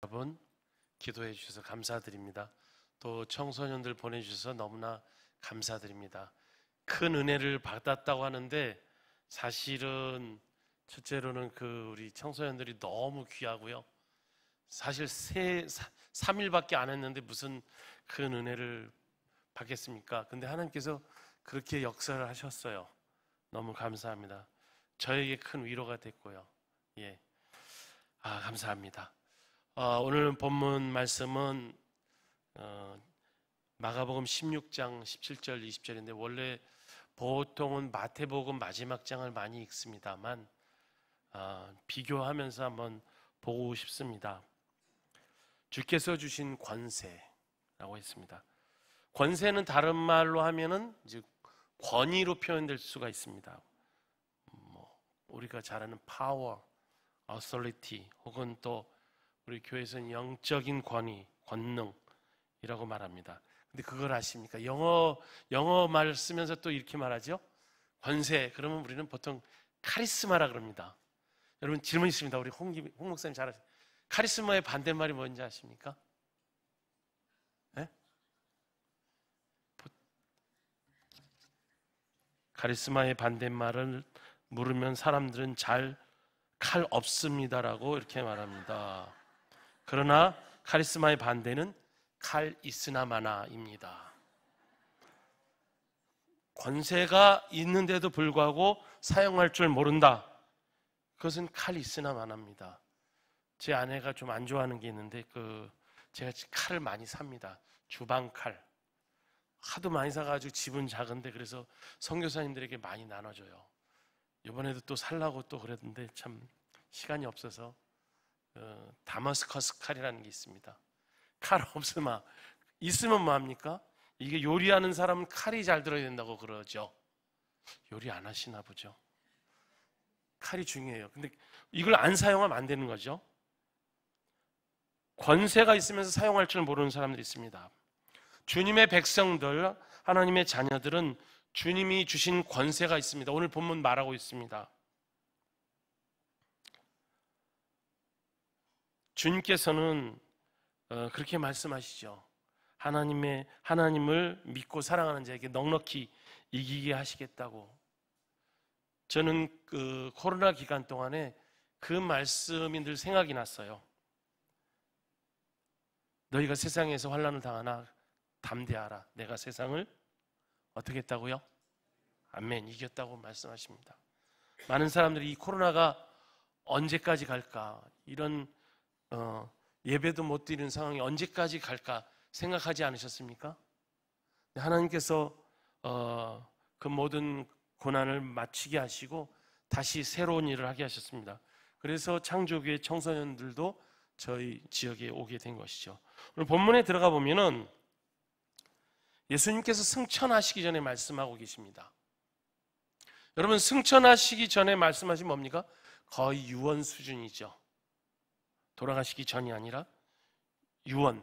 여러분 기도해 주셔서 감사드립니다. 또 청소년들 보내주셔서 너무나 감사드립니다. 큰 은혜를 받았다고 하는데 사실은 첫째로는 우리 청소년들이 너무 귀하고요. 사실 3일밖에 안 했는데 무슨 큰 은혜를 받겠습니까? 근데 하나님께서 그렇게 역사를 하셨어요. 너무 감사합니다. 저에게 큰 위로가 됐고요. 감사합니다. 오늘 본문 말씀은 마가복음 16장 17절 20절인데 원래 보통은 마태복음 마지막 장을 많이 읽습니다만 비교하면서 한번 보고 싶습니다. 주께서 주신 권세라고 했습니다. 권세는 다른 말로 하면은 이제 권위로 표현될 수가 있습니다. 우리가 잘 아는 파워, authority 혹은 또 우리 교회에서는 영적인 권위, 권능이라고 말합니다. 근데 그걸 아십니까? 영어 말 쓰면서 또 이렇게 말하죠. 권세, 그러면 우리는 보통 카리스마라 그럽니다. 여러분 질문 있습니다. 우리 홍 목사님 잘 아시죠? 카리스마의 반대말이 뭔지 아십니까? 네? 카리스마의 반대말을 물으면 사람들은 잘 칼 없습니다라고 이렇게 말합니다. 그러나 카리스마의 반대는 칼 있으나 마나입니다. 권세가 있는데도 불구하고 사용할 줄 모른다. 그것은 칼 있으나 마나입니다. 제 아내가 좀 안 좋아하는 게 있는데 제가 칼을 많이 삽니다. 주방 칼. 하도 많이 사가지고 집은 작은데 그래서 선교사님들에게 많이 나눠줘요. 이번에도 또 살라고 또 그랬는데 참 시간이 없어서 다마스커스 칼이라는 게 있습니다. 칼 없으면 있으면 뭐합니까? 이게 요리하는 사람은 칼이 잘 들어야 된다고 그러죠. 요리 안 하시나 보죠. 칼이 중요해요. 근데 이걸 안 사용하면 안 되는 거죠. 권세가 있으면서 사용할 줄 모르는 사람들이 있습니다. 주님의 백성들, 하나님의 자녀들은 주님이 주신 권세가 있습니다. 오늘 본문 말하고 있습니다. 주님께서는 그렇게 말씀하시죠. 하나님을 믿고 사랑하는 자에게 넉넉히 이기게 하시겠다고. 저는 코로나 기간 동안에 그 말씀이 늘 생각이 났어요. 너희가 세상에서 환난을 당하나 담대하라. 내가 세상을 어떻게 했다고요? 아멘, 이겼다고 말씀하십니다. 많은 사람들이 이 코로나가 언제까지 갈까, 이런 예배도 못 드리는 상황이 언제까지 갈까 생각하지 않으셨습니까? 하나님께서 그 모든 고난을 마치게 하시고 다시 새로운 일을 하게 하셨습니다. 그래서 창조교회 청소년들도 저희 지역에 오게 된 것이죠. 오늘 본문에 들어가 보면은 예수님께서 승천하시기 전에 말씀하고 계십니다. 여러분, 승천하시기 전에 말씀하신 뭡니까? 거의 유언 수준이죠. 돌아가시기 전이 아니라 유언.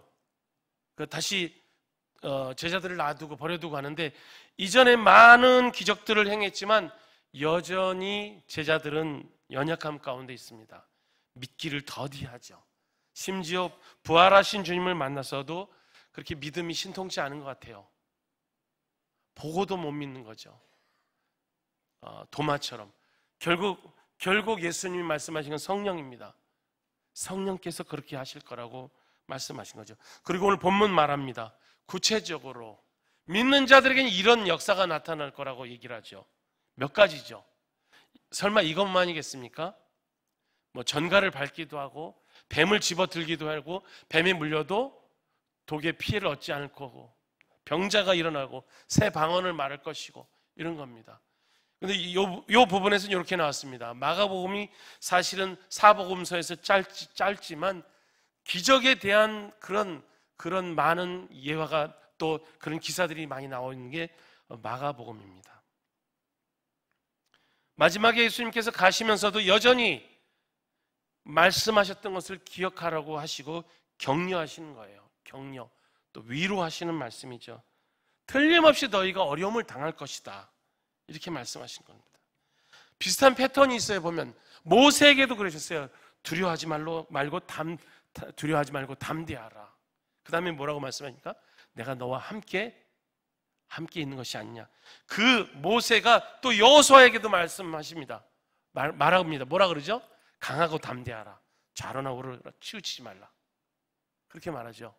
다시 제자들을 놔두고 버려두고 하는데, 이전에 많은 기적들을 행했지만 여전히 제자들은 연약함 가운데 있습니다. 믿기를 더디하죠. 심지어 부활하신 주님을 만나서도 그렇게 믿음이 신통치 않은 것 같아요. 보고도 못 믿는 거죠. 도마처럼. 결국 예수님이 말씀하신 건 성령입니다. 성령께서 그렇게 하실 거라고 말씀하신 거죠. 그리고 오늘 본문 말합니다. 구체적으로 믿는 자들에게는 이런 역사가 나타날 거라고 얘기를 하죠. 몇 가지죠. 설마 이것만이겠습니까? 전갈을 밟기도 하고 뱀을 집어들기도 하고 뱀에 물려도 독의 피해를 얻지 않을 거고 병자가 일어나고 새 방언을 말할 것이고 이런 겁니다. 근데 이 부분에서는 이렇게 나왔습니다. 마가복음이 사실은 사복음서에서 짧지만 기적에 대한 그런 많은 예화가 또 그런 기사들이 많이 나오는 게 마가복음입니다. 마지막에 예수님께서 가시면서도 여전히 말씀하셨던 것을 기억하라고 하시고 격려하시는 거예요. 격려, 또 위로하시는 말씀이죠. 틀림없이 너희가 어려움을 당할 것이다, 이렇게 말씀하신 겁니다. 비슷한 패턴이 있어요. 보면 모세에게도 그러셨어요. 두려워하지 말고 두려워하지 말고 담대하라. 그 다음에 뭐라고 말씀하니까? 내가 너와 함께 있는 것이 아니냐. 그 모세가 또 여호수아에게도 말씀하십니다. 말합니다. 뭐라 그러죠? 강하고 담대하라. 좌로나 우로나 치우치지 말라. 그렇게 말하죠.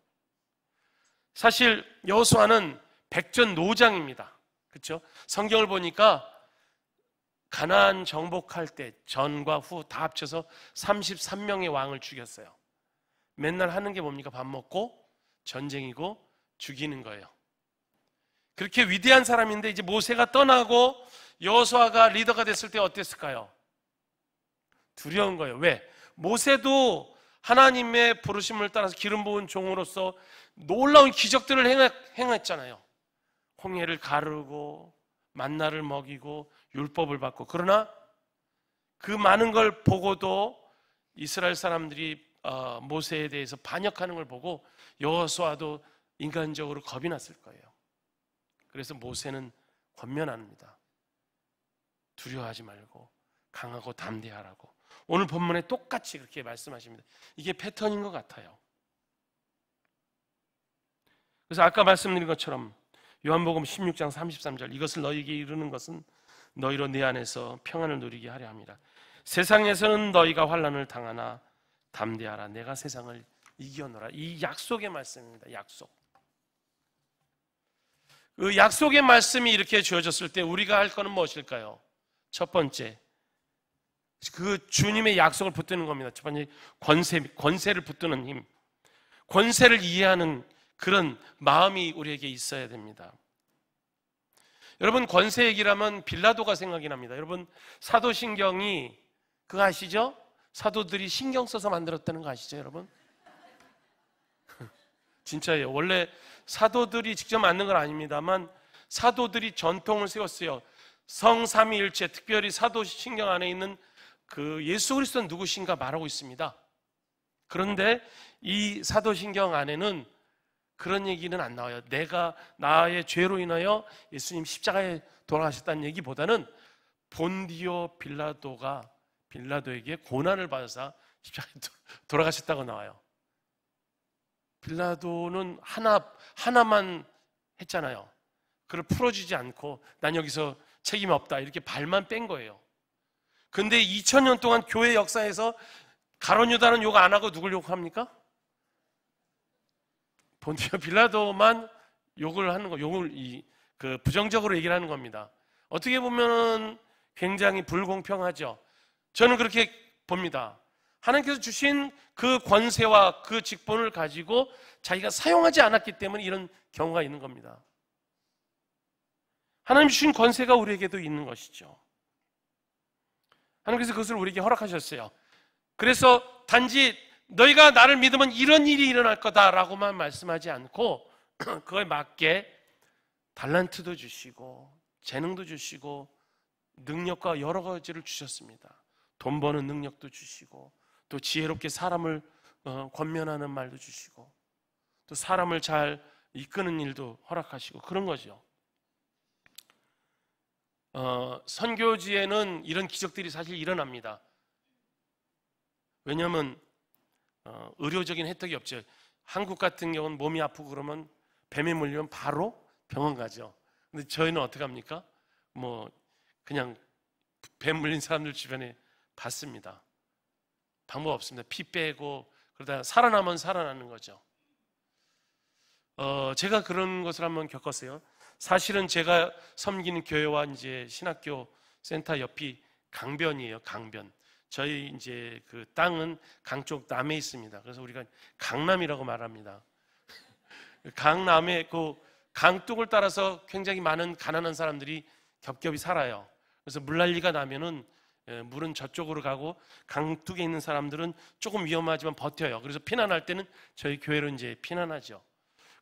사실 여호수아는 백전노장입니다. 그렇죠? 성경을 보니까 가나안 정복할 때 전과 후 다 합쳐서 33명의 왕을 죽였어요. 맨날 하는 게 뭡니까? 밥 먹고 전쟁이고 죽이는 거예요. 그렇게 위대한 사람인데 이제 모세가 떠나고 여호수아가 리더가 됐을 때 어땠을까요? 두려운 거예요. 왜? 모세도 하나님의 부르심을 따라서 기름 부은 종으로서 놀라운 기적들을 행했잖아요. 홍해를 가르고 만나를 먹이고 율법을 받고. 그러나 그 많은 걸 보고도 이스라엘 사람들이 모세에 대해서 반역하는 걸 보고 여호수아도 인간적으로 겁이 났을 거예요. 그래서 모세는 권면합니다. 두려워하지 말고 강하고 담대하라고. 오늘 본문에 똑같이 그렇게 말씀하십니다. 이게 패턴인 것 같아요. 그래서 아까 말씀드린 것처럼 요한복음 16장 33절, 이것을 너희에게 이르는 것은 너희로 내 안에서 평안을 누리게 하려 함이라. 세상에서는 너희가 환난을 당하나 담대하라. 내가 세상을 이겨노라. 이 약속의 말씀입니다. 약속. 그 약속의 말씀이 이렇게 주어졌을 때 우리가 할 거는 무엇일까요? 첫 번째, 그 주님의 약속을 붙드는 겁니다. 첫 번째, 권세를 붙드는 힘, 권세를 이해하는 그런 마음이 우리에게 있어야 됩니다. 여러분, 권세 얘기라면 빌라도가 생각이 납니다. 여러분, 사도신경이 그거 아시죠? 사도들이 신경 써서 만들었다는 거 아시죠, 여러분? 진짜예요. 원래 사도들이 직접 만든 건 아닙니다만 사도들이 전통을 세웠어요. 성삼위일체, 특별히 사도신경 안에 있는 그 예수 그리스도는 누구신가 말하고 있습니다. 그런데 이 사도신경 안에는 그런 얘기는 안 나와요. 내가 나의 죄로 인하여 예수님 십자가에 돌아가셨다는 얘기보다는 본디오 빌라도에게 고난을 받아서 십자가에 돌아가셨다고 나와요. 빌라도는 하나만 했잖아요. 그걸 풀어주지 않고 난 여기서 책임 없다 이렇게 발만 뺀 거예요. 근데 2000년 동안 교회 역사에서 가룟 유다는 욕 안 하고 누굴 욕합니까? 본디오 빌라도만 욕을 하는 거, 부정적으로 얘기를 하는 겁니다. 어떻게 보면 굉장히 불공평하죠. 저는 그렇게 봅니다. 하나님께서 주신 그 권세와 그 직분을 가지고 자기가 사용하지 않았기 때문에 이런 경우가 있는 겁니다. 하나님 주신 권세가 우리에게도 있는 것이죠. 하나님께서 그것을 우리에게 허락하셨어요. 그래서 단지 너희가 나를 믿으면 이런 일이 일어날 거다라고만 말씀하지 않고 그거에 맞게 달란트도 주시고 재능도 주시고 능력과 여러 가지를 주셨습니다. 돈 버는 능력도 주시고 또 지혜롭게 사람을 권면하는 말도 주시고 또 사람을 잘 이끄는 일도 허락하시고 그런 거죠. 선교지에는 이런 기적들이 사실 일어납니다. 왜냐하면 의료적인 혜택이 없죠. 한국 같은 경우는 몸이 아프고 그러면 뱀에 물리면 바로 병원 가죠. 근데 저희는 어떻게 합니까? 그냥 뱀 물린 사람들 주변에 봤습니다. 방법 없습니다. 피 빼고 그러다 살아나면 살아나는 거죠. 제가 그런 것을 한번 겪었어요. 사실은 제가 섬기는 교회와 이제 신학교 센터 옆이 강변이에요. 강변. 저희 이제 그 땅은 강 쪽 남에 있습니다. 그래서 우리가 강남이라고 말합니다. 강남에 그 강둑을 따라서 굉장히 많은 가난한 사람들이 겹겹이 살아요. 그래서 물난리가 나면은 물은 저쪽으로 가고 강둑에 있는 사람들은 조금 위험하지만 버텨요. 그래서 피난할 때는 저희 교회로 이제 피난하죠.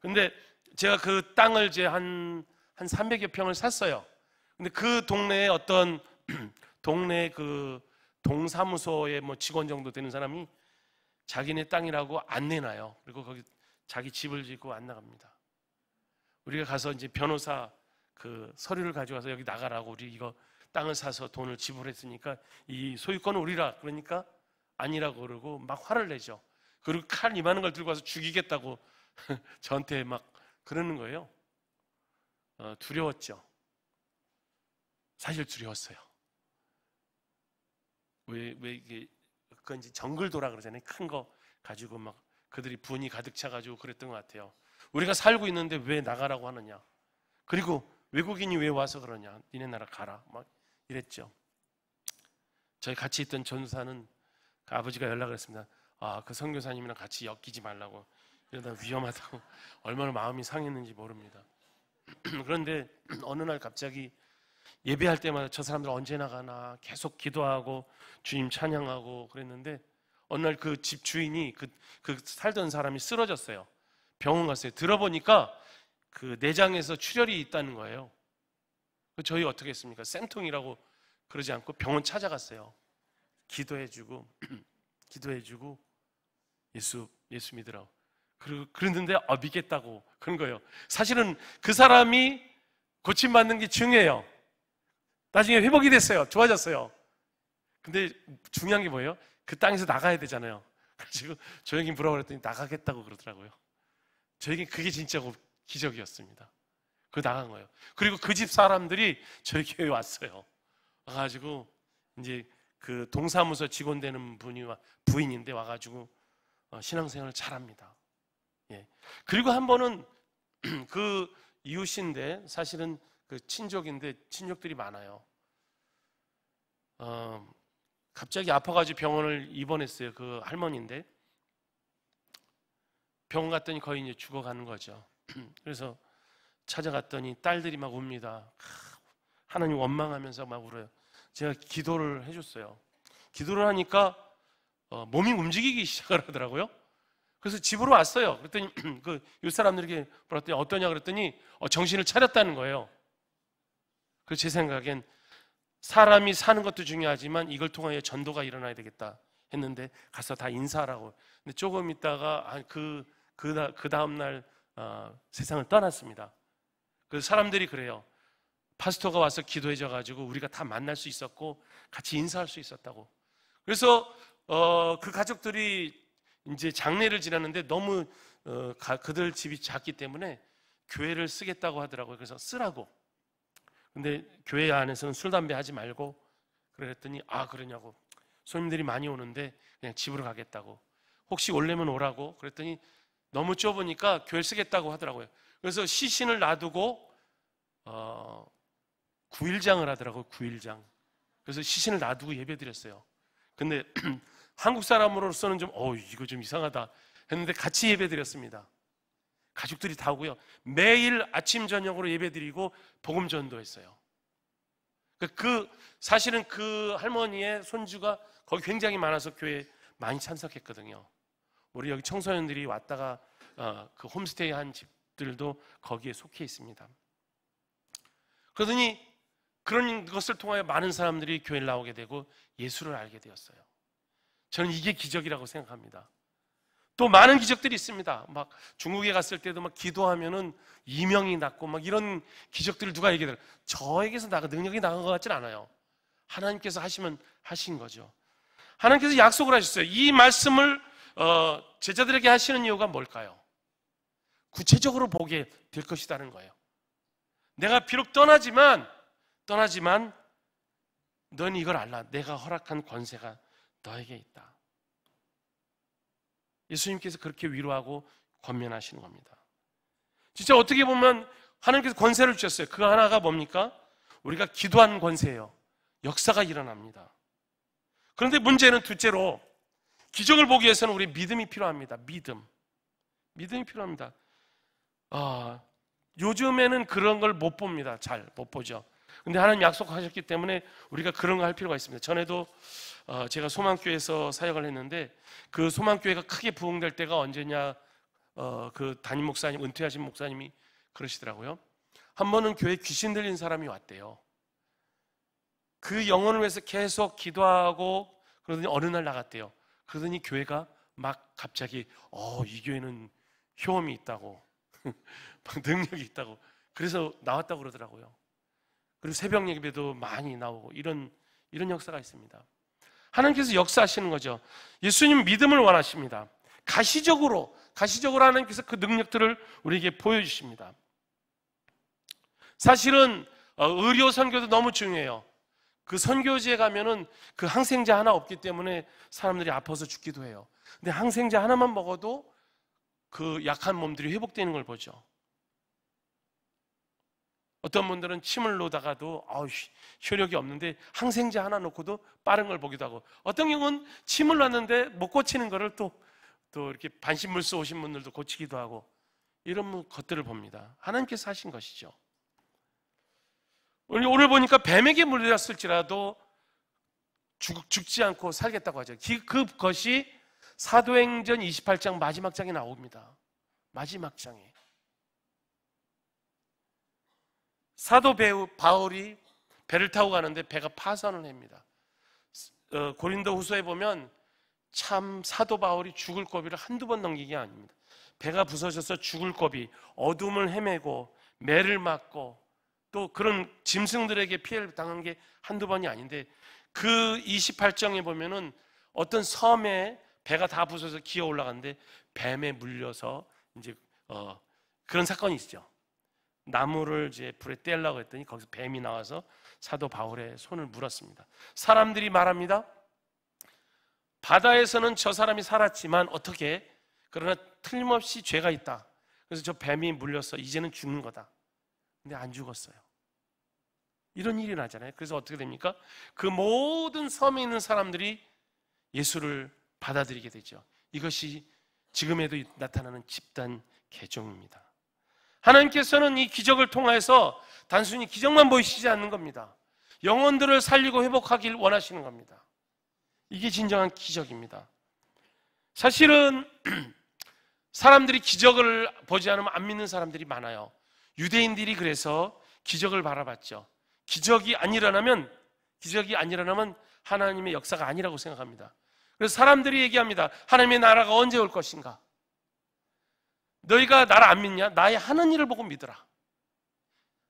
근데 제가 그 땅을 이제 한 300여 평을 샀어요. 근데 그 동네에 어떤 동네 그 동사무소의 직원 정도 되는 사람이 자기네 땅이라고 안 내놔요. 그리고 거기 자기 집을 짓고 안 나갑니다. 우리가 가서 이제 변호사 그 서류를 가져와서 여기 나가라고 우리 이거 땅을 사서 돈을 지불했으니까 이 소유권은 우리라 그러니까 아니라고 그러고 막 화를 내죠. 그리고 칼 이만한 걸 들고 와서 죽이겠다고 저한테 막 그러는 거예요. 두려웠죠. 사실 두려웠어요. 왜 이게 그건지 정글도라 그러잖아요. 큰 거 가지고 막 그들이 분이 가득 차가지고 그랬던 것 같아요. 우리가 살고 있는데 왜 나가라고 하느냐? 그리고 외국인이 왜 와서 그러냐? 니네 나라 가라. 막 이랬죠. 저희 같이 있던 전사는 그 아버지가 연락을 했습니다. 그 선교사님이랑 같이 엮이지 말라고. 이러다 위험하다고. 얼마나 마음이 상했는지 모릅니다. 그런데 어느 날 갑자기 예배할 때마다 저 사람들 언제 나가나 계속 기도하고 주님 찬양하고 그랬는데 어느 날 그 집 주인이 그 살던 사람이 쓰러졌어요. 병원 갔어요. 들어보니까 그 내장에서 출혈이 있다는 거예요. 저희 어떻게 했습니까? 쌤통이라고 그러지 않고 병원 찾아갔어요. 기도해주고 기도해주고 예수 믿으라고. 그랬는데 믿겠다고 그런 거예요. 사실은 그 사람이 고침받는 게 중요해요. 나중에 회복이 됐어요. 좋아졌어요. 근데 중요한 게 뭐예요? 그 땅에서 나가야 되잖아요. 그래서 저에게 뭐라고 그랬더니 나가겠다고 그러더라고요. 저에게 그게 진짜 기적이었습니다. 그 나간 거예요. 그리고 그 집 사람들이 저희 교회에 왔어요. 와가지고 이제 그 동사무소 직원 되는 부인인데 와가지고 신앙생활을 잘합니다. 예. 그리고 한 번은 그 이웃인데 사실은 그 친족인데 친족들이 많아요. 갑자기 아파가지고 병원을 입원했어요. 그 할머니인데 병원 갔더니 거의 이제 죽어가는 거죠. 그래서 찾아갔더니 딸들이 막 웁니다. 하나님 원망하면서 막 울어요. 제가 기도를 해줬어요. 기도를 하니까 몸이 움직이기 시작을 하더라고요. 그래서 집으로 왔어요. 그랬더니 그 이 사람들에게 물었더니 어떠냐 그랬더니 정신을 차렸다는 거예요. 그래서 제 생각엔 사람이 사는 것도 중요하지만 이걸 통하여 전도가 일어나야 되겠다 했는데 가서 다 인사하라고. 근데 조금 있다가 그 다음 날 세상을 떠났습니다. 그래서 사람들이 그래요. 파스토가 와서 기도해줘 가지고 우리가 다 만날 수 있었고 같이 인사할 수 있었다고. 그래서 그 가족들이 이제 장례를 지났는데 너무 그들 집이 작기 때문에 교회를 쓰겠다고 하더라고요. 그래서 쓰라고. 근데 교회 안에서는 술 담배 하지 말고 그랬더니 그러냐고. 손님들이 많이 오는데 그냥 집으로 가겠다고. 혹시 올래면 오라고. 그랬더니 너무 좁으니까 교회 쓰겠다고 하더라고요. 그래서 시신을 놔두고 9일장을 하더라고요. 9일장. 그래서 시신을 놔두고 예배드렸어요. 근데 한국 사람으로서는 좀 이거 좀 이상하다 했는데 같이 예배드렸습니다. 가족들이 다 오고요. 매일 아침 저녁으로 예배드리고 복음 전도했어요. 사실은 그 할머니의 손주가 거기 굉장히 많아서 교회에 많이 참석했거든요. 우리 여기 청소년들이 왔다가 그 홈스테이 한 집들도 거기에 속해 있습니다. 그러더니 그런 것을 통하여 많은 사람들이 교회를 나오게 되고 예수를 알게 되었어요. 저는 이게 기적이라고 생각합니다. 또 많은 기적들이 있습니다. 막 중국에 갔을 때도 막 기도하면은 이명이 낫고 막 이런 기적들을 누가 얘기해요. 저에게서 능력이 나간 것 같진 않아요. 하나님께서 하신 거죠. 하나님께서 약속을 하셨어요. 이 말씀을 제자들에게 하시는 이유가 뭘까요? 구체적으로 보게 될 것이라는 거예요. 내가 비록 떠나지만 넌 이걸 알라. 내가 허락한 권세가 너에게 있다. 예수님께서 그렇게 위로하고 권면하시는 겁니다. 진짜 어떻게 보면 하나님께서 권세를 주셨어요. 그 하나가 뭡니까? 우리가 기도하는 권세예요. 역사가 일어납니다. 그런데 문제는 둘째로 기적을 보기 위해서는 우리 믿음이 필요합니다. 믿음이 필요합니다. 요즘에는 그런 걸 못 봅니다. 잘 못 보죠. 근데 하나님 약속하셨기 때문에 우리가 그런 거 할 필요가 있습니다. 전에도 제가 소망교회에서 사역을 했는데 그 소망교회가 크게 부흥될 때가 언제냐, 그 담임 목사님, 은퇴하신 목사님이 그러시더라고요. 한 번은 교회에 귀신 들린 사람이 왔대요. 그 영혼을 위해서 계속 기도하고 그러더니 어느 날 나갔대요. 그러더니 교회가 막 갑자기 이 교회는 효험이 있다고 능력이 있다고 그래서 나왔다고 그러더라고요. 그리고 새벽 예배도 많이 나오고 이런 역사가 있습니다. 하나님께서 역사하시는 거죠. 예수님 믿음을 원하십니다. 가시적으로 하나님께서 그 능력들을 우리에게 보여주십니다. 사실은 의료 선교도 너무 중요해요. 그 선교지에 가면은 그 항생제 하나 없기 때문에 사람들이 아파서 죽기도 해요. 근데 항생제 하나만 먹어도 그 약한 몸들이 회복되는 걸 보죠. 어떤 분들은 침을 놓다가도 효력이 없는데 항생제 하나 놓고도 빠른 걸 보기도 하고, 어떤 경우는 침을 놨는데 못 고치는 거를 또 이렇게 반신물수 오신 분들도 고치기도 하고, 이런 것들을 봅니다. 하나님께서 하신 것이죠. 오늘 보니까 뱀에게 물렸을지라도 죽지 않고 살겠다고 하죠. 그것이 사도행전 28장 마지막 장에 나옵니다. 마지막 장에 사도 바울이 배를 타고 가는데 배가 파선을 합니다. 고린도 후서에 보면 참 사도 바울이 죽을 고비를 한두 번 넘긴 게 아닙니다. 배가 부서져서 죽을 고비, 어둠을 헤매고 매를 맞고 또 그런 짐승들에게 피해를 당한 게 한두 번이 아닌데, 그 28장에 보면은 어떤 섬에 배가 다 부서져서 기어 올라갔는데 뱀에 물려서 이제 그런 사건이 있죠. 나무를 이제 불에 떼려고 했더니 거기서 뱀이 나와서 사도 바울의 손을 물었습니다. 사람들이 말합니다. 바다에서는 저 사람이 살았지만 어떻게, 그러나 틀림없이 죄가 있다. 그래서 저 뱀이 물려서 이제는 죽는 거다. 근데 안 죽었어요. 이런 일이 나잖아요. 그래서 어떻게 됩니까? 그 모든 섬에 있는 사람들이 예수를 받아들이게 되죠. 이것이 지금에도 나타나는 집단 개종입니다. 하나님께서는 이 기적을 통해서 단순히 기적만 보이시지 않는 겁니다. 영혼들을 살리고 회복하길 원하시는 겁니다. 이게 진정한 기적입니다. 사실은 사람들이 기적을 보지 않으면 안 믿는 사람들이 많아요. 유대인들이 그래서 기적을 바라봤죠. 기적이 안 일어나면 하나님의 역사가 아니라고 생각합니다. 그래서 사람들이 얘기합니다. 하나님의 나라가 언제 올 것인가? 너희가 나를 안 믿냐? 나의 하는 일을 보고 믿어라.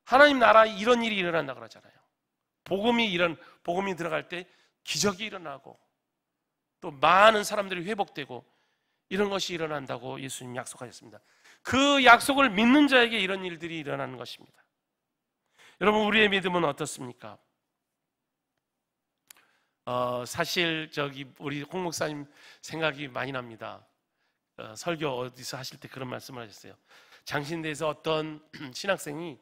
하나님 나라에 이런 일이 일어난다 그러잖아요. 복음이 들어갈 때 기적이 일어나고 또 많은 사람들이 회복되고 이런 것이 일어난다고 예수님 약속하셨습니다. 그 약속을 믿는 자에게 이런 일들이 일어나는 것입니다. 여러분, 우리의 믿음은 어떻습니까? 사실 우리 홍 목사님 생각이 많이 납니다. 설교 어디서 하실 때 그런 말씀을 하셨어요. 장신대에서 어떤 신학생이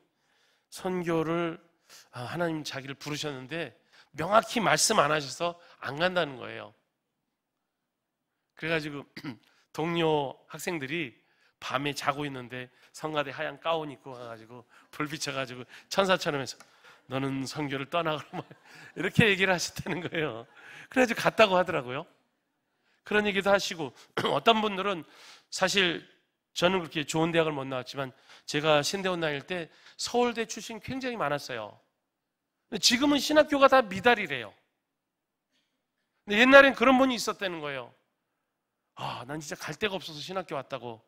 선교를 하나님 자기를 부르셨는데 명확히 말씀 안 하셔서 안 간다는 거예요. 그래가지고 동료 학생들이 밤에 자고 있는데 성가대 하얀 가운 입고 가가지고 불 비춰가지고 천사처럼 해서 너는 선교를 떠나가라 이렇게 얘기를 하셨다는 거예요. 그래가지고 갔다고 하더라고요. 그런 얘기도 하시고, 어떤 분들은 사실 저는 그렇게 좋은 대학을 못 나왔지만 제가 신대원 다닐 때 서울대 출신 굉장히 많았어요. 지금은 신학교가 다 미달이래요. 근데 옛날엔 그런 분이 있었다는 거예요. 난 진짜 갈 데가 없어서 신학교 왔다고.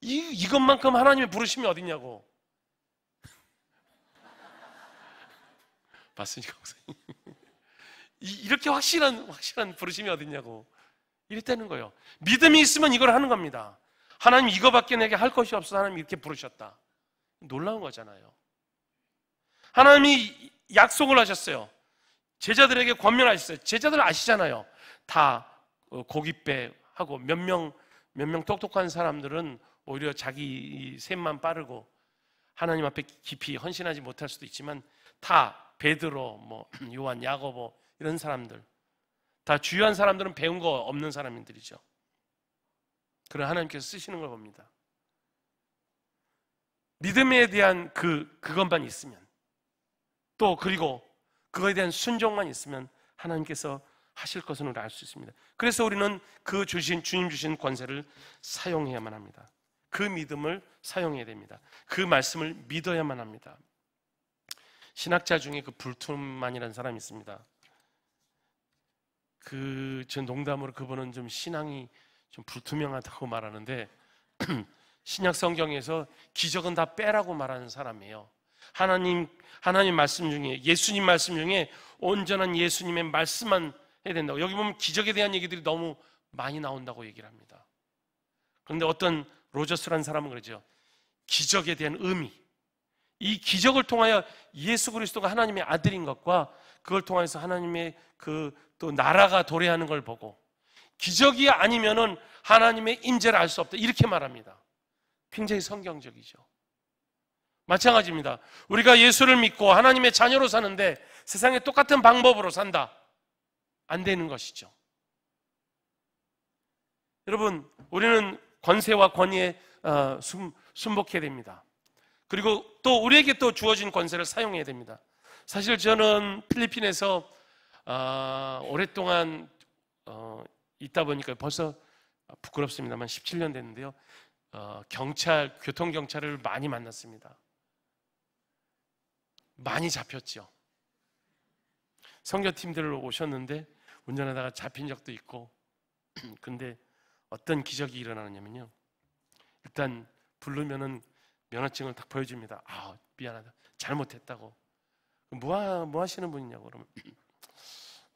이것만큼 하나님의 부르심이 어딨냐고. 맞습니까, 목사님? 이렇게 확실한 부르심이 어딨냐고. 이랬다는 거예요. 믿음이 있으면 이걸 하는 겁니다. 하나님 이거밖에 내게 할 것이 없어 하나님 이렇게 부르셨다. 놀라운 거잖아요. 하나님이 약속을 하셨어요. 제자들에게 권면하셨어요. 제자들 아시잖아요. 다 고깃배하고 몇 명 똑똑한 사람들은 오히려 자기 셈만 빠르고 하나님 앞에 깊이 헌신하지 못할 수도 있지만 다 베드로, 요한, 야고보 이런 사람들, 다 주요한 사람들은 배운 거 없는 사람들이죠. 그런 하나님께서 쓰시는 걸 봅니다. 믿음에 대한 그것만 있으면, 또 그리고 그거에 대한 순종만 있으면 하나님께서 하실 것은 우리 알 수 있습니다. 그래서 우리는 주님 주신 권세를 사용해야만 합니다. 그 믿음을 사용해야 됩니다. 그 말씀을 믿어야만 합니다. 신학자 중에 불투만이라는 사람이 있습니다. 전 농담으로 그분은 좀 신앙이 좀 불투명하다고 말하는데 신약 성경에서 기적은 다 빼라고 말하는 사람이에요. 하나님 말씀 중에, 예수님 말씀 중에 온전한 예수님의 말씀만 해야 된다고. 여기 보면 기적에 대한 얘기들이 너무 많이 나온다고 얘기를 합니다. 그런데 어떤 로저스라는 사람은 그러죠. 기적에 대한 의미, 이 기적을 통하여 예수 그리스도가 하나님의 아들인 것과 그걸 통해서 하나님의 그 또 나라가 도래하는 걸 보고 기적이 아니면은 하나님의 임재를 알 수 없다, 이렇게 말합니다. 굉장히 성경적이죠. 마찬가지입니다. 우리가 예수를 믿고 하나님의 자녀로 사는데 세상에 똑같은 방법으로 산다, 안 되는 것이죠. 여러분, 우리는 권세와 권위에 순복해야 됩니다. 그리고 또 우리에게 또 주어진 권세를 사용해야 됩니다. 사실 저는 필리핀에서 오랫동안 있다 보니까 벌써 부끄럽습니다만 17년 됐는데요. 교통경찰을 많이 만났습니다. 많이 잡혔죠. 선교팀들 오셨는데 운전하다가 잡힌 적도 있고. 근데 어떤 기적이 일어나느냐면요, 일단 부르면은 면허증을 딱 보여줍니다. 미안하다, 잘못했다고. 뭐 하시는 분이냐고. 그러면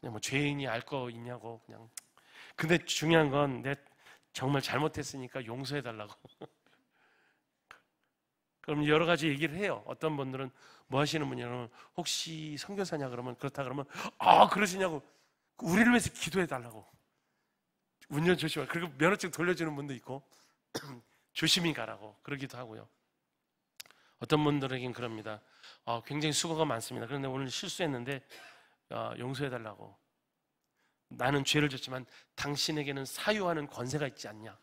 그냥 뭐 죄인이 알 거 있냐고. 그냥. 근데 중요한 건 내 정말 잘못했으니까 용서해 달라고. 그럼 여러 가지 얘기를 해요. 어떤 분들은 뭐 하시는 분이냐면 혹시 선교사냐 그러면 그렇다 그러면 그러시냐고, 우리를 위해서 기도해 달라고. 운전 조심하라. 그리고 면허증 돌려주는 분도 있고 조심히 가라고 그러기도 하고요. 어떤 분들에겐 그럽니다. 굉장히 수고가 많습니다. 그런데 오늘 실수했는데 용서해 달라고. 나는 죄를 졌지만 당신에게는 사유하는 권세가 있지 않냐.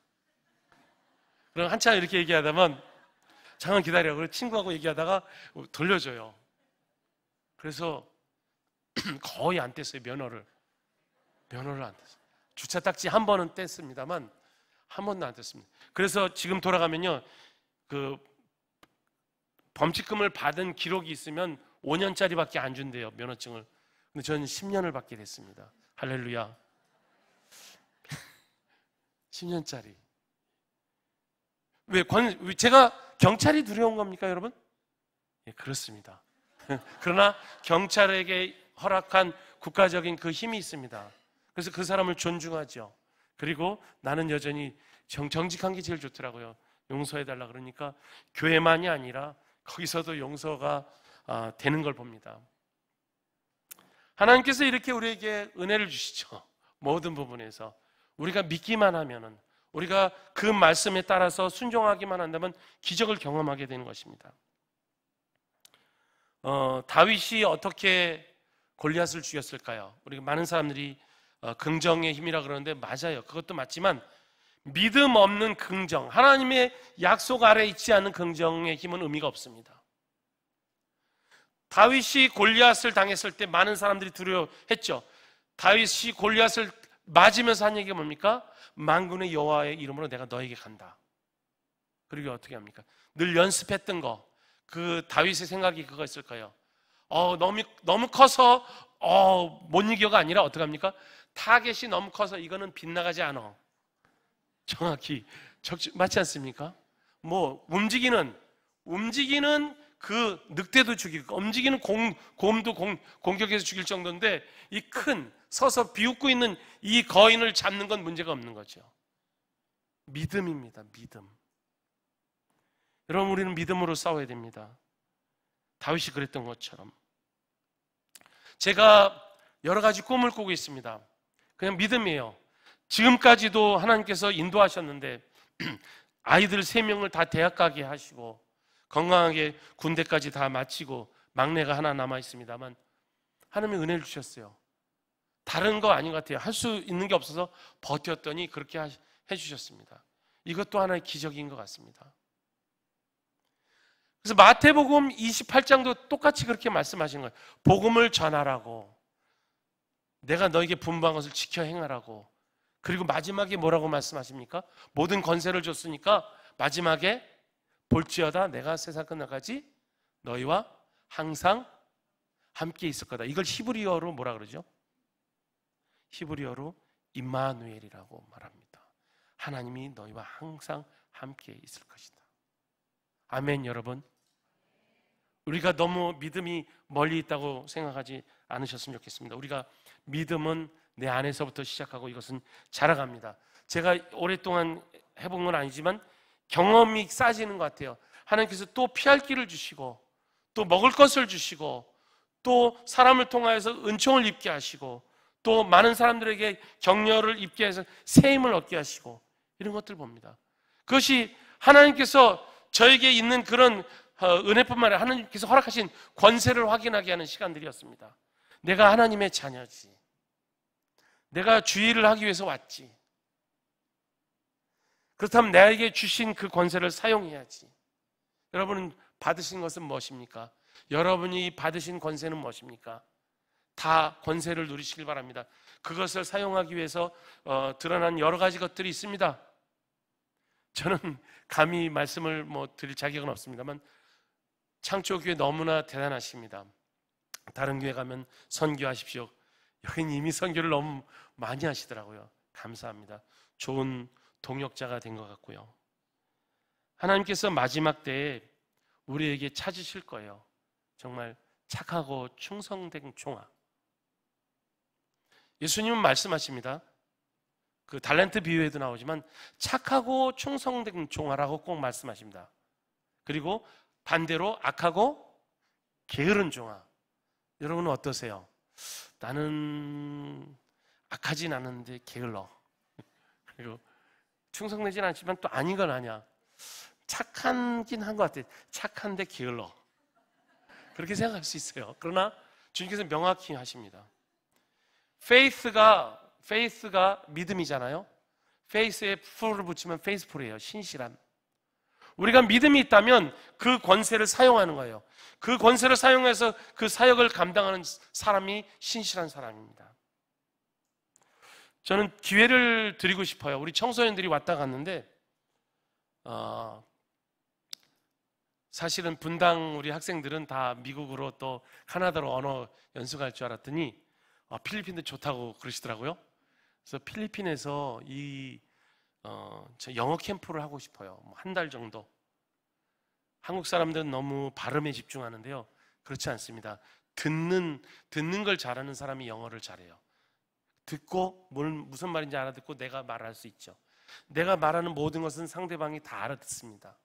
그럼 한참 이렇게 얘기하다면 잠깐 기다려. 그래서 친구하고 얘기하다가 돌려줘요. 그래서 거의 안 뗐어요. 면허를 안 뗐어요. 주차 딱지 한 번은 뗐습니다만 한 번도 안 뗐습니다. 그래서 지금 돌아가면요, 그 범칙금을 받은 기록이 있으면 5년짜리밖에 안 준대요, 면허증을. 근데 저는 10년을 받게 됐습니다. 할렐루야. 10년짜리. 왜 제가 경찰이 두려운 겁니까, 여러분? 예, 그렇습니다. 그러나 경찰에게 허락한 국가적인 그 힘이 있습니다. 그래서 그 사람을 존중하죠. 그리고 나는 여전히 정직한 게 제일 좋더라고요. 용서해달라 그러니까 교회만이 아니라 거기서도 용서가 되는 걸 봅니다. 하나님께서 이렇게 우리에게 은혜를 주시죠. 모든 부분에서 우리가 믿기만 하면은, 우리가 그 말씀에 따라서 순종하기만 한다면 기적을 경험하게 되는 것입니다. 다윗이 어떻게 골리앗을 죽였을까요? 우리가 많은 사람들이 긍정의 힘이라 그러는데 맞아요. 그것도 맞지만 믿음 없는 긍정, 하나님의 약속 아래 있지 않은 긍정의 힘은 의미가 없습니다. 다윗이 골리앗을 당했을 때 많은 사람들이 두려워했죠. 다윗이 골리앗을 맞으면서 한 얘기가 뭡니까? 만군의 여호와의 이름으로 내가 너에게 간다. 그리고 어떻게 합니까? 늘 연습했던 거, 그 다윗의 생각이 그거였을 거예요. 너무 커서 못 이겨가 아니라 어떻게 합니까? 타겟이 너무 커서 이거는 빗나가지 않아. 정확히 맞지 않습니까? 뭐 움직이는 그 늑대도 죽이고 움직이는 곰도 공격해서 죽일 정도인데 이 큰 서서 비웃고 있는 이 거인을 잡는 건 문제가 없는 거죠. 믿음입니다. 믿음. 여러분, 우리는 믿음으로 싸워야 됩니다. 다윗이 그랬던 것처럼. 제가 여러 가지 꿈을 꾸고 있습니다. 그냥 믿음이에요. 지금까지도 하나님께서 인도하셨는데 아이들 3명을 다 대학 가게 하시고 건강하게 군대까지 다 마치고 막내가 하나 남아 있습니다만 하나님의 은혜를 주셨어요. 다른 거 아닌 것 같아요. 할 수 있는 게 없어서 버텼더니 그렇게 해주셨습니다. 이것도 하나의 기적인 것 같습니다. 그래서 마태복음 28장도 똑같이 그렇게 말씀하신 거예요. 복음을 전하라고, 내가 너에게 분부한 것을 지켜 행하라고. 그리고 마지막에 뭐라고 말씀하십니까? 모든 권세를 줬으니까 마지막에 볼지어다 내가 세상 끝날까지 너희와 항상 함께 있을 거다. 이걸 히브리어로 뭐라 그러죠? 히브리어로 임마누엘이라고 말합니다. 하나님이 너희와 항상 함께 있을 것이다. 아멘. 여러분, 우리가 너무 믿음이 멀리 있다고 생각하지 않으셨으면 좋겠습니다. 우리가 믿음은 내 안에서부터 시작하고 이것은 자라갑니다. 제가 오랫동안 해본 건 아니지만 경험이 쌓여지는 것 같아요. 하나님께서 또 피할 길을 주시고 또 먹을 것을 주시고 또 사람을 통하여서 은총을 입게 하시고 또 많은 사람들에게 격려를 입게 해서 세임을 얻게 하시고 이런 것들 봅니다. 그것이 하나님께서 저에게 있는 그런 은혜뿐만 아니라 하나님께서 허락하신 권세를 확인하게 하는 시간들이었습니다. 내가 하나님의 자녀지. 내가 주의를 하기 위해서 왔지. 그렇다면 나에게 주신 그 권세를 사용해야지. 여러분은 받으신 것은 무엇입니까? 여러분이 받으신 권세는 무엇입니까? 다 권세를 누리시길 바랍니다. 그것을 사용하기 위해서 드러난 여러 가지 것들이 있습니다. 저는 감히 말씀을 드릴 자격은 없습니다만 창조교회 너무나 대단하십니다. 다른 교회 가면 선교하십시오. 여기는 이미 선교를 너무 많이 하시더라고요. 감사합니다. 좋은 동역자가 된 것 같고요. 하나님께서 마지막 때에 우리에게 찾으실 거예요. 정말 착하고 충성된 종아. 예수님은 말씀하십니다. 그 달란트 비유에도 나오지만 착하고 충성된 종아라고 꼭 말씀하십니다. 그리고 반대로 악하고 게으른 종아. 여러분은 어떠세요? 나는 악하진 않은데 게을러. 그리고 충성되진 않지만 또 아닌 건 아니야. 착하긴 한 것 같아. 착한데 게을러. 그렇게 생각할 수 있어요. 그러나 주님께서 명확히 하십니다. faith가 믿음이잖아요. faith에 ful을 붙이면 faithful이에요. 신실함. 우리가 믿음이 있다면 그 권세를 사용하는 거예요. 그 권세를 사용해서 그 사역을 감당하는 사람이 신실한 사람입니다. 저는 기회를 드리고 싶어요. 우리 청소년들이 왔다 갔는데 사실은 분당 우리 학생들은 다 미국으로 또 카나다로 언어 연수갈 줄 알았더니 필리핀도 좋다고 그러시더라고요. 그래서 필리핀에서 저 영어 캠프를 하고 싶어요. 한 달 정도. 한국 사람들은 너무 발음에 집중하는데요. 그렇지 않습니다. 듣는 걸 잘하는 사람이 영어를 잘해요. 듣고 무슨 말인지 알아듣고 내가 말할 수 있죠. 내가 말하는 모든 것은 상대방이 다 알아듣습니다.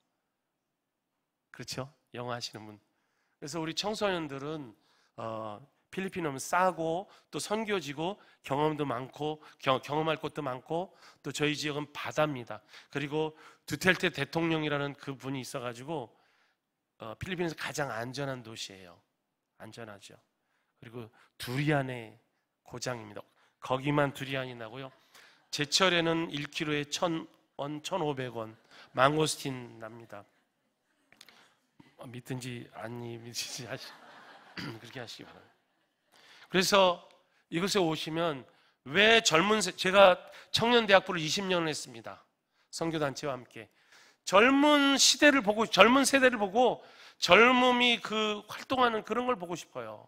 그렇죠? 영어 하시는 분. 그래서 우리 청소년들은 필리핀 오면 싸고 또 선교지고 경험도 많고 경험할 것도 많고 또 저희 지역은 바다입니다. 그리고 두텔테 대통령이라는 그 분이 있어가지고 필리핀에서 가장 안전한 도시예요. 안전하죠. 그리고 두리안의 고장입니다. 거기만 두리안이 나고요. 제철에는 1kg에 1,000원, 1,500원 망고스틴 납니다. 믿든지 안 믿든지 그렇게 하시기 바랍니다. 그래서 이곳에 오시면 왜 제가 청년대학부를 20년을 했습니다. 선교단체와 함께. 젊은 세대를 보고 젊음이 그 활동하는 그런 걸 보고 싶어요.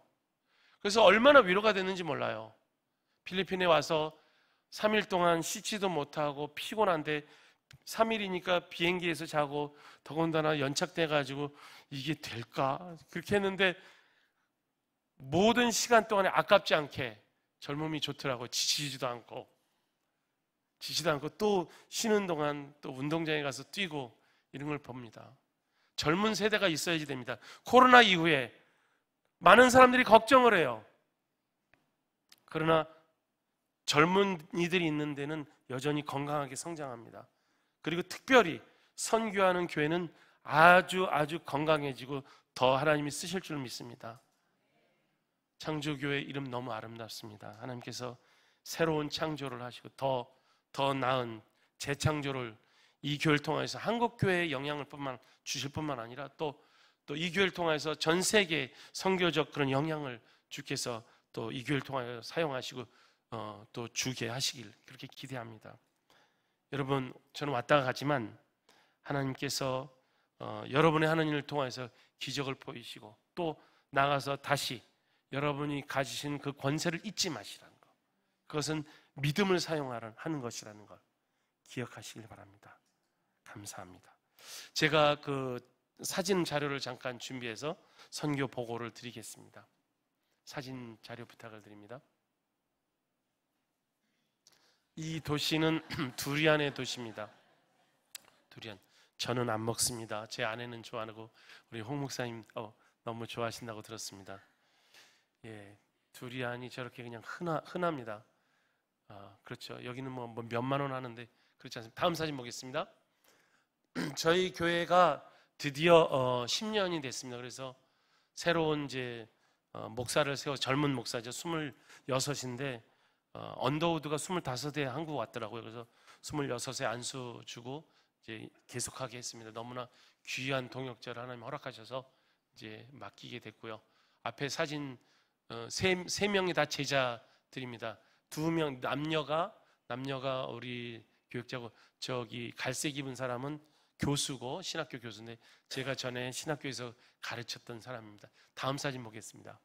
그래서 얼마나 위로가 됐는지 몰라요. 필리핀에 와서 3일 동안 씻지도 못하고 피곤한데 3일이니까 비행기에서 자고 더군다나 연착돼가지고 이게 될까? 그렇게 했는데 모든 시간 동안에 아깝지 않게 젊음이 좋더라고요. 지치지도 않고 또 쉬는 동안 또 운동장에 가서 뛰고 이런 걸 봅니다. 젊은 세대가 있어야지 됩니다. 코로나 이후에 많은 사람들이 걱정을 해요. 그러나 젊은이들이 있는 데는 여전히 건강하게 성장합니다. 그리고 특별히 선교하는 교회는 아주 건강해지고 더 하나님이 쓰실 줄 믿습니다. 창조교회 이름 너무 아름답습니다. 하나님께서 새로운 창조를 하시고 더 나은 재창조를 이 교회를 통해서 한국교회에 영향을 주실 뿐만 아니라 또 이 교회를 통해서 전 세계 선교적 그런 영향을 주께서 또 이 교회를 통하여 사용하시고 또 주게 하시길 그렇게 기대합니다. 여러분, 저는 왔다가 가지만 하나님께서 여러분의 하나님을 통해서 기적을 보이시고 또 나가서 다시 여러분이 가지신 그 권세를 잊지 마시라는 것. 그것은 믿음을 사용하는 것이라는 걸 기억하시길 바랍니다. 감사합니다. 제가 그 사진 자료를 잠깐 준비해서 선교 보고를 드리겠습니다. 사진 자료 부탁을 드립니다. 이 도시는 두리안의 도시입니다. 두리안. 저는 안 먹습니다. 제 아내는 좋아하고 우리 홍 목사님 너무 좋아하신다고 들었습니다. 예, 두리안이 저렇게 그냥 흔합니다. 그렇죠. 여기는 뭐 몇만 원 하는데 그렇지 않습니다. 다음 사진 보겠습니다. 저희 교회가 드디어 10년이 됐습니다. 그래서 새로운 이제 목사를 세워 젊은 목사죠. 26인데 언더우드가 25에 한국 왔더라고요. 그래서 26에 안수 주고 이제 계속하게 했습니다. 너무나 귀한 동역자를 하나님 허락하셔서 이제 맡기게 됐고요. 앞에 사진 세 명이 다 제자들입니다. 2명 남녀가 우리 교육자고 저기 갈색 입은 사람은 교수고 신학교 교수인데 제가 전에 신학교에서 가르쳤던 사람입니다. 다음 사진 보겠습니다.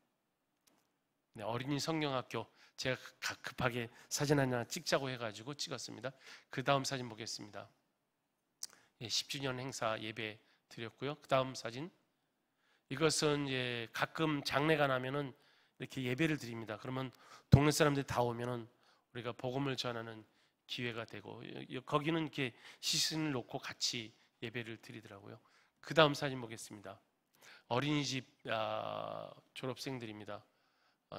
네, 어린이 성경학교 제가 급하게 사진 하나 찍자고 해가지고 찍었습니다. 그 다음 사진 보겠습니다. 예, 10주년 행사 예배 드렸고요. 그 다음 사진. 이것은 예, 가끔 장례가 나면은 이렇게 예배를 드립니다. 그러면 동네 사람들이 다 오면은 우리가 복음을 전하는 기회가 되고 거기는 이렇게 시신을 놓고 같이 예배를 드리더라고요. 그 다음 사진 보겠습니다. 어린이집 졸업생들입니다.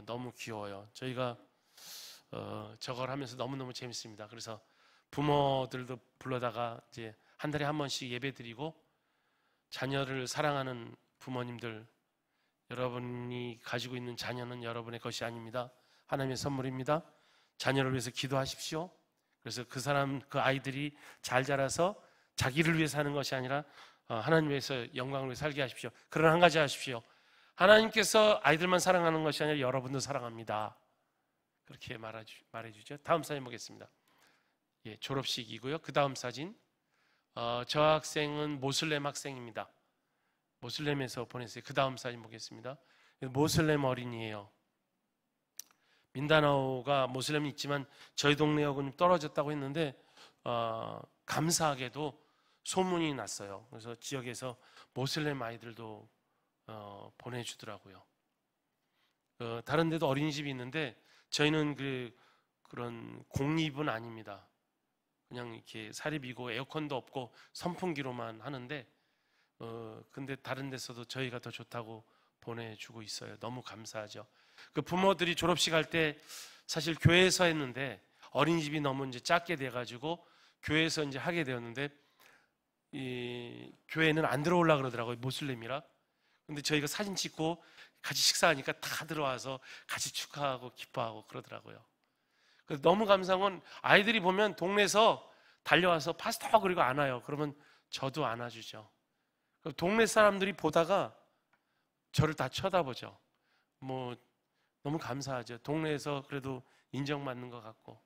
너무 귀여워요. 저희가 저걸 하면서 너무너무 재밌습니다. 그래서 부모들도 불러다가 이제 한 달에 한 번씩 예배 드리고 자녀를 사랑하는 부모님들, 여러분이 가지고 있는 자녀는 여러분의 것이 아닙니다. 하나님의 선물입니다. 자녀를 위해서 기도하십시오. 그래서 그 아이들이 잘 자라서 자기를 위해서 하는 것이 아니라 하나님 위해서 영광을 위해 살게 하십시오. 그러나 한 가지 하십시오. 하나님께서 아이들만 사랑하는 것이 아니라 여러분도 사랑합니다. 그렇게 말해주죠. 다음 사진 보겠습니다. 예, 졸업식이고요. 그 다음 사진. 저 학생은 모슬렘 학생입니다. 모슬렘에서 보냈어요. 그 다음 사진 보겠습니다. 모슬렘 어린이에요. 민다나오가 모슬렘이 있지만 저희 동네하고는 떨어졌다고 했는데 감사하게도 소문이 났어요. 그래서 지역에서 모슬렘 아이들도 보내주더라고요. 다른 데도 어린이집이 있는데 저희는 그런 공립은 아닙니다. 그냥 이렇게 사립이고 에어컨도 없고 선풍기로만 하는데 근데 다른 데서도 저희가 더 좋다고 보내주고 있어요. 너무 감사하죠. 그 부모들이 졸업식 할 때 사실 교회에서 했는데 어린이집이 너무 이제 작게 돼가지고 교회에서 이제 하게 되었는데 이 교회는 안 들어오려고 그러더라고요. 모슬렘이라. 근데 저희가 사진 찍고 같이 식사하니까 다 들어와서 같이 축하하고 기뻐하고 그러더라고요. 그래서 너무 감사한 건 아이들이 보면 동네에서 달려와서 파스타 그리고 안아요. 그러면 저도 안아주죠. 동네 사람들이 보다가 저를 다 쳐다보죠. 뭐 너무 감사하죠. 동네에서 그래도 인정받는 것 같고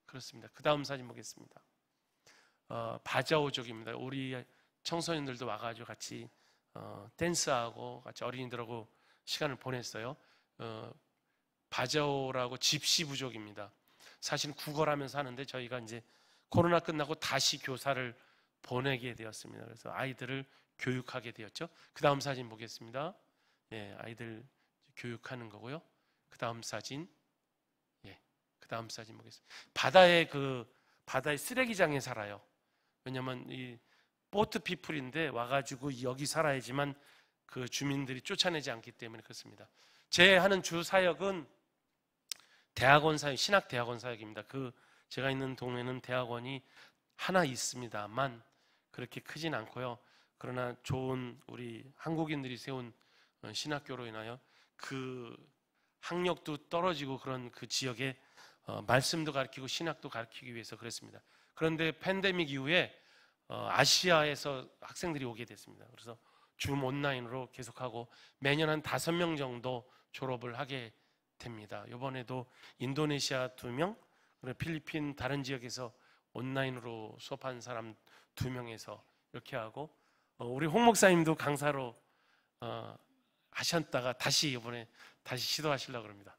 그렇습니다. 그 다음 사진 보겠습니다. 바자오족입니다. 우리 청소년들도 와가지고 같이 댄스하고 같이 어린이들하고 시간을 보냈어요. 바자오라고 집시 부족입니다. 사실 국어를 하면서 하는데 저희가 이제 코로나 끝나고 다시 교사를 보내게 되었습니다. 그래서 아이들을 교육하게 되었죠. 그 다음 사진 보겠습니다. 예, 아이들 교육하는 거고요. 그 다음 사진. 예, 그 다음 사진 보겠습니다. 바다의 쓰레기장에 살아요. 왜냐면 이 보트 피플인데 와가지고 여기 살아야지만 그 주민들이 쫓아내지 않기 때문에 그렇습니다. 제 하는 주 사역은 대학원 사역, 신학 대학원 사역입니다. 제가 있는 동네는 대학원이 하나 있습니다만 그렇게 크진 않고요. 그러나 좋은 우리 한국인들이 세운 신학교로 인하여 그 학력도 떨어지고 그런 그 지역에 말씀도 가르치고 신학도 가르치기 위해서 그랬습니다. 그런데 팬데믹 이후에 아시아에서 학생들이 오게 됐습니다. 그래서 줌 온라인으로 계속하고 매년 한 5명 정도 졸업을 하게 됩니다. 이번에도 인도네시아 2명, 그리고 필리핀 다른 지역에서 온라인으로 수업한 사람 2명에서 이렇게 하고 우리 홍 목사님도 강사로 하셨다가 이번에 다시 시도하시려고 합니다.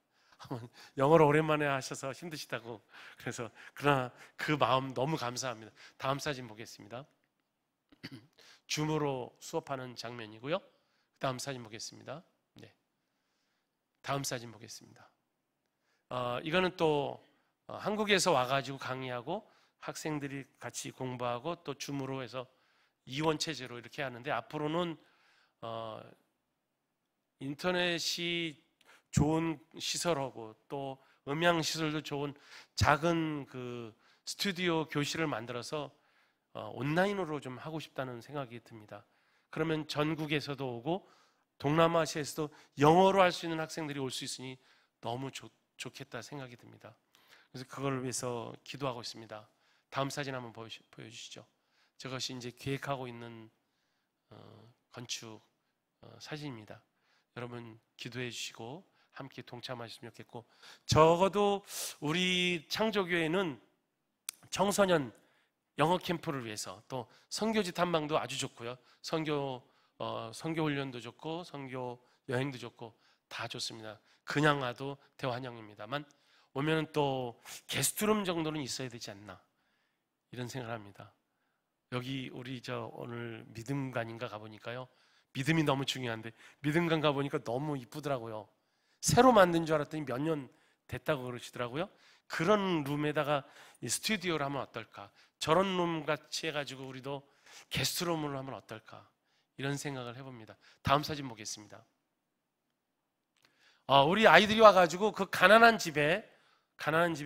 영어를 오랜만에 하셔서 힘드시다고. 그래서 그러나 그 마음 너무 감사합니다. 다음 사진 보겠습니다. 줌으로 수업하는 장면이고요. 다음 사진 보겠습니다. 네. 다음 사진 보겠습니다. 이거는 또 한국에서 와가지고 강의하고 학생들이 같이 공부하고 또 줌으로 해서 이원 체제로 이렇게 하는데, 앞으로는 인터넷이 좋은 시설하고 또 음향 시설도 좋은 작은 그 스튜디오 교실을 만들어서 온라인으로 좀 하고 싶다는 생각이 듭니다. 그러면 전국에서도 오고 동남아시아에서도 영어로 할 수 있는 학생들이 올 수 있으니 너무 좋겠다 생각이 듭니다. 그래서 그걸 위해서 기도하고 있습니다. 다음 사진 한번 보여주시죠. 저것이 이제 계획하고 있는 건축 사진입니다. 여러분 기도해 주시고 함께 동참하셨으면 좋겠고, 적어도 우리 창조교회는 청소년 영어 캠프를 위해서 또 선교지 탐방도 아주 좋고요. 선교 훈련도 좋고 선교 여행도 좋고 다 좋습니다. 그냥 와도 대환영입니다만, 오면은 또 게스트룸 정도는 있어야 되지 않나 이런 생각을 합니다. 여기 우리 오늘 믿음관인가 가보니까요, 믿음이 너무 중요한데 믿음관 가보니까 너무 이쁘더라고요. 새로 만든 줄 알았더니 몇 년 됐다고 그러시더라고요. 그런 룸에다가 스튜디오를 하면 어떨까, 저런 룸 같이 해가지고 우리도 게스트룸으로 하면 어떨까, 이런 생각을 해봅니다. 다음 사진 보겠습니다. 우리 아이들이 와가지고 그 가난한 집에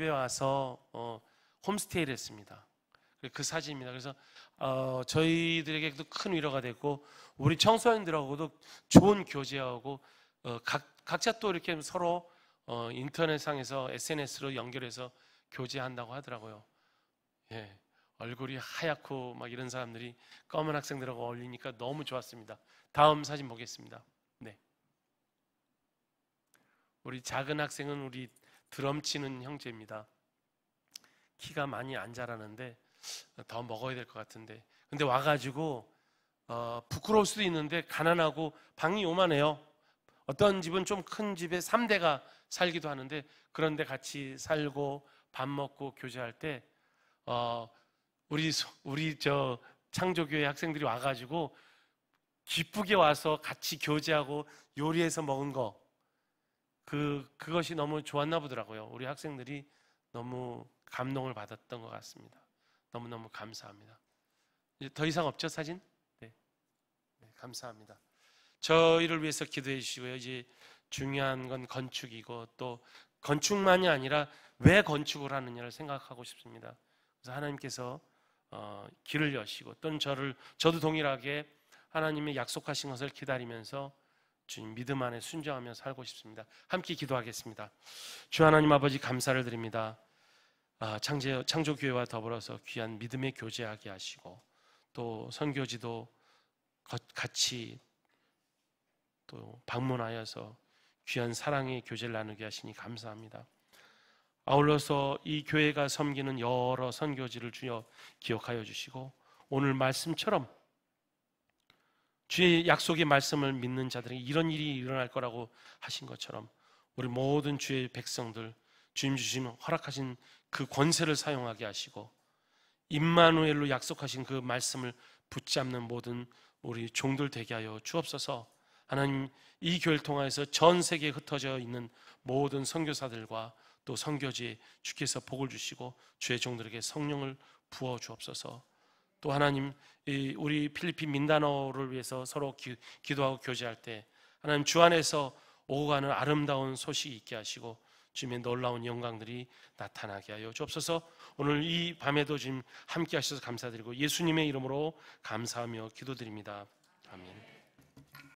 와서 홈스테이를 했습니다. 그 사진입니다. 그래서 저희들에게도 큰 위로가 됐고, 우리 청소년들하고도 좋은 교제하고 각자 또 이렇게 서로 인터넷상에서 SNS로 연결해서 교제한다고 하더라고요. 예, 얼굴이 하얗고 막 이런 사람들이 검은 학생들하고 어울리니까 너무 좋았습니다. 다음 사진 보겠습니다. 네, 우리 작은 학생은 우리 드럼 치는 형제입니다. 키가 많이 안 자라는데 더 먹어야 될 것 같은데, 근데 와가지고 부끄러울 수도 있는데 가난하고 방이 요만해요. 어떤 집은 좀 큰 집에 3대가 살기도 하는데, 그런데 같이 살고 밥 먹고 교제할 때 우리 창조교회 학생들이 와가지고 기쁘게 와서 같이 교제하고 요리해서 먹은 거, 그것이 너무 좋았나 보더라고요. 우리 학생들이 너무 감동을 받았던 것 같습니다. 너무너무 감사합니다. 이제 더 이상 없죠, 사진? 네, 감사합니다. 저희를 위해서 기도해 주시고요. 이제 중요한 건 건축이고, 또 건축만이 아니라 왜 건축을 하느냐를 생각하고 싶습니다. 그래서 하나님께서 길을 여시고, 또는 저도 동일하게 하나님의 약속하신 것을 기다리면서 주님 믿음 안에 순종하며 살고 싶습니다. 함께 기도하겠습니다. 주 하나님 아버지, 감사를 드립니다. 창조교회와 더불어서 귀한 믿음의 교제하게 하시고, 또 선교지도 같이 또 방문하여서 귀한 사랑의 교제를 나누게 하시니 감사합니다. 아울러서 이 교회가 섬기는 여러 선교지를 주여 기억하여 주시고, 오늘 말씀처럼 주의 약속의 말씀을 믿는 자들에게 이런 일이 일어날 거라고 하신 것처럼, 우리 모든 주의 백성들 주님 주신 허락하신 그 권세를 사용하게 하시고, 임마누엘로 약속하신 그 말씀을 붙잡는 모든 우리 종들 되게 하여 주옵소서. 하나님, 이 교회를 통해서 전 세계에 흩어져 있는 모든 선교사들과 또 선교지에 주께서 복을 주시고 주의 종들에게 성령을 부어 주옵소서. 또 하나님, 우리 필리핀 민다나오를 위해서 서로 기도하고 교제할 때 하나님 주 안에서 오고 가는 아름다운 소식이 있게 하시고 주님의 놀라운 영광들이 나타나게 하여 주옵소서. 오늘 이 밤에도 주님 함께 하셔서 감사드리고 예수님의 이름으로 감사하며 기도드립니다. 아멘.